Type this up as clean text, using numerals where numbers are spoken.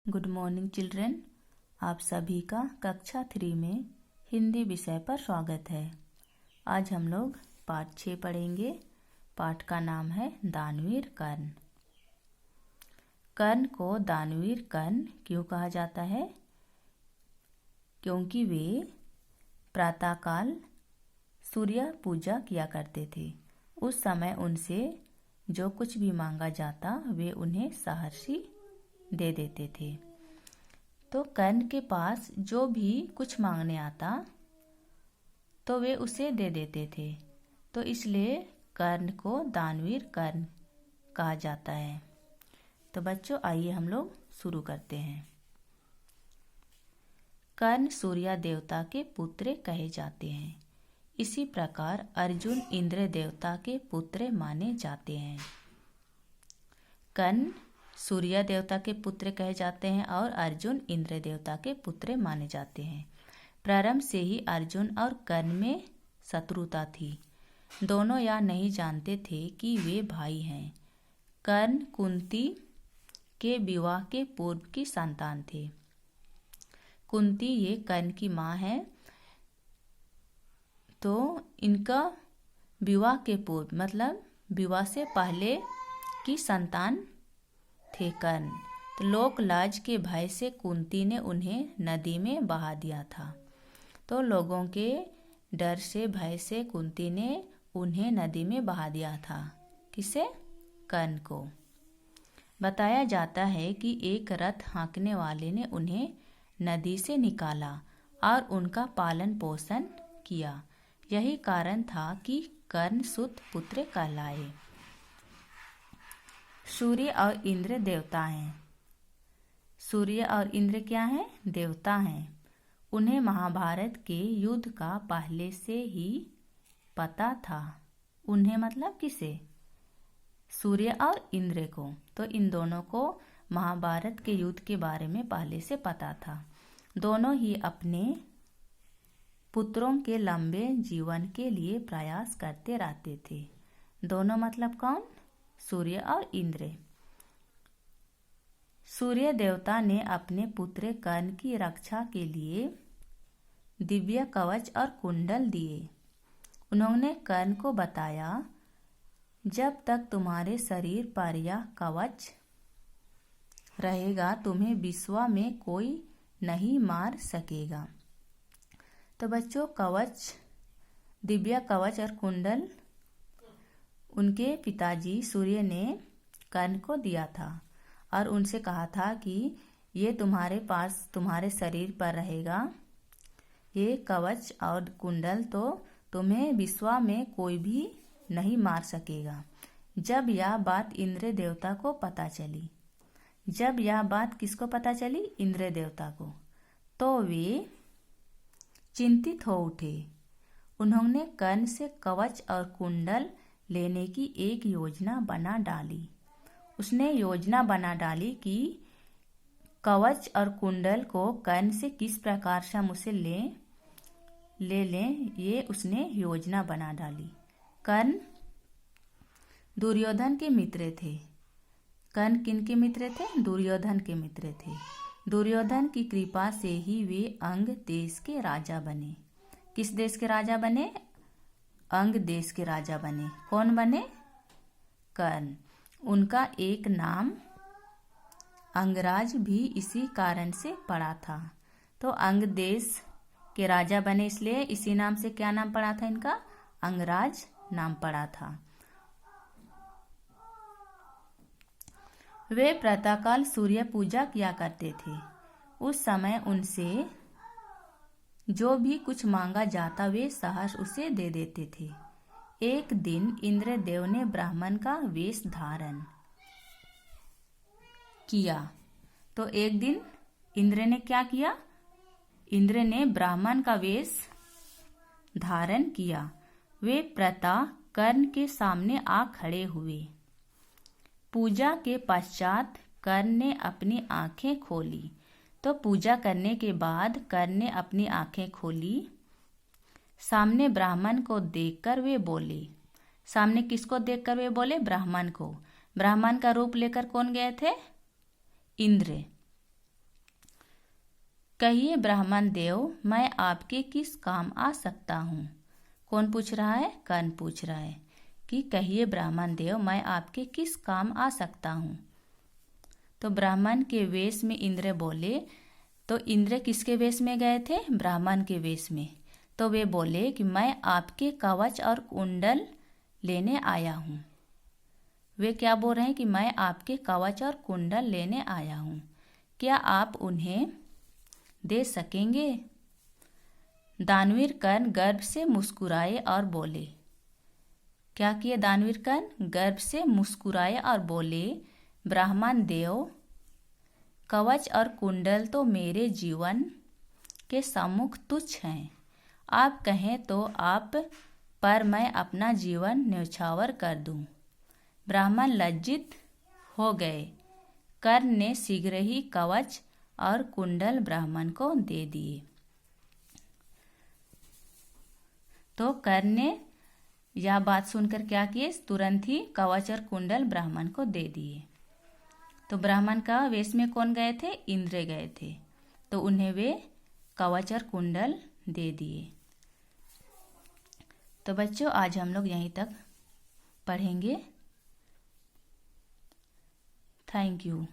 Good morning children. आप सभी का कक्षा 3 में हिंदी विषय पर स्वागत है। आज हम लोग पाठ 6 पढ़ेंगे। पाठ का नाम है दानवीर कर्ण। कर्ण को दानवीर कर्ण क्यों कहा जाता है? क्योंकि वे प्रातःकाल सूर्य पूजा किया करते थे। उस समय उनसे जो कुछ भी मांगा जाता वे उन्हें सहर्षि दे देते थे। तो कर्ण के पास जो भी कुछ मांगने आता तो वे उसे दे देते थे। तो इसलिए कर्ण को दानवीर कर्ण कहा जाता है। तो बच्चों आइए हम लोग शुरू करते हैं। कर्ण सूर्य देवता के पुत्र कहे जाते हैं। इसी प्रकार अर्जुन इंद्र देवता के पुत्र माने जाते हैं। कर्ण सूर्य देवता के पुत्र कहे जाते हैं और अर्जुन इंद्र देवता के पुत्र माने जाते हैं। प्रारंभ से ही अर्जुन और कर्ण में शत्रुता थी। दोनों यह नहीं जानते थे कि वे भाई हैं। कर्ण कुंती के विवाह के पूर्व की संतान थे। कुंती ये कर्ण की माँ है। तो इनका विवाह के पूर्व मतलब विवाह से पहले की संतान थे कर्ण। तो लोक लाज के भय से कुंती ने उन्हें नदी में बहा दिया था। तो लोगों के डर से भय से कुंती ने उन्हें नदी में बहा दिया था। किसे? कर्ण को। बताया जाता है कि एक रथ हाँकने वाले ने उन्हें नदी से निकाला और उनका पालन पोषण किया। यही कारण था कि कर्ण सुत पुत्र कहलाए। सूर्य और इंद्र देवता हैं। सूर्य और इंद्र क्या हैं? देवता हैं। उन्हें महाभारत के युद्ध का पहले से ही पता था। उन्हें मतलब किसे? सूर्य और इंद्र को। तो इन दोनों को महाभारत के युद्ध के बारे में पहले से पता था। दोनों ही अपने पुत्रों के लंबे जीवन के लिए प्रयास करते रहते थे। दोनों मतलब कौन? सूर्य और इंद्र। सूर्य देवता ने अपने पुत्र कर्ण की रक्षा के लिए दिव्य कवच और कुंडल दिए। उन्होंने कर्ण को बताया, जब तक तुम्हारे शरीर पर यह कवच रहेगा तुम्हें विश्व में कोई नहीं मार सकेगा। तो बच्चों कवच, दिव्य कवच और कुंडल उनके पिताजी सूर्य ने कर्ण को दिया था और उनसे कहा था कि ये तुम्हारे पास तुम्हारे शरीर पर रहेगा। ये कवच और कुंडल तो तुम्हें विश्व में कोई भी नहीं मार सकेगा। जब यह बात इंद्र देवता को पता चली, जब यह बात किसको पता चली? इंद्र देवता को। तो वे चिंतित हो उठे। उन्होंने कर्ण से कवच और कुंडल लेने की एक योजना बना डाली। उसने योजना बना डाली कि कवच और कुंडल को कर्ण से किस प्रकार से हम उसे ले लें, ये उसने योजना बना डाली। कर्ण दुर्योधन के मित्र थे। कर्ण किन के मित्र थे? दुर्योधन के मित्र थे। दुर्योधन की कृपा से ही वे अंग देश के राजा बने। किस देश के राजा बने? अंग देश के राजा बने। कौन बने? कर्ण। उनका एक नाम अंगराज भी इसी कारण से पड़ा था। तो अंग देश के राजा बने, इसलिए इसी नाम से क्या नाम पड़ा था इनका? अंगराज नाम पड़ा था। वे प्रातःकाल सूर्य पूजा किया करते थे। उस समय उनसे जो भी कुछ मांगा जाता वे सहर्ष उसे दे देते थे। एक दिन इंद्रदेव ने ब्राह्मण का वेश धारण किया। तो एक दिन इंद्र ने क्या किया? इंद्र ने ब्राह्मण का वेश धारण किया। वे प्रातः कर्ण के सामने आ खड़े हुए। पूजा के पश्चात कर्ण ने अपनी आंखें खोली। तो पूजा करने के बाद कर्ण ने अपनी आंखें खोली। सामने ब्राह्मण को देखकर वे बोले। सामने किसको देखकर वे बोले? ब्राह्मण को। ब्राह्मण का रूप लेकर कौन गए थे? इंद्र। कहिए ब्राह्मण देव, मैं आपके किस काम आ सकता हूँ। कौन पूछ रहा है? कर्ण पूछ रहा है कि कहिए ब्राह्मण देव, मैं आपके किस काम आ सकता हूँ। तो ब्राह्मण के वेश में इंद्र बोले। तो इंद्र किसके वेश में गए थे? ब्राह्मण के वेश में। तो वे बोले कि मैं आपके कवच और कुंडल लेने आया हूँ। वे क्या बोल रहे हैं कि मैं आपके कवच और कुंडल लेने आया हूँ, क्या आप उन्हें दे सकेंगे? दानवीर कर्ण गर्व से मुस्कुराए और बोले। क्या किए दानवीर कर्ण? गर्व से मुस्कुराए और बोले, ब्राह्मण देव, कवच और कुंडल तो मेरे जीवन के सम्मुख तुच्छ हैं। आप कहें तो आप पर मैं अपना जीवन न्यौछावर कर दूं। ब्राह्मण लज्जित हो गए। कर्ण ने शीघ्र ही कवच और कुंडल ब्राह्मण को दे दिए। तो कर्ण ने यह बात सुनकर क्या किए? तुरंत ही कवच और कुंडल ब्राह्मण को दे दिए। तो ब्राह्मण का वेश में कौन गए थे? इंद्र गए थे। तो उन्हें वे कवच और कुंडल दे दिए। तो बच्चों, आज हम लोग यहीं तक पढ़ेंगे। Thank you.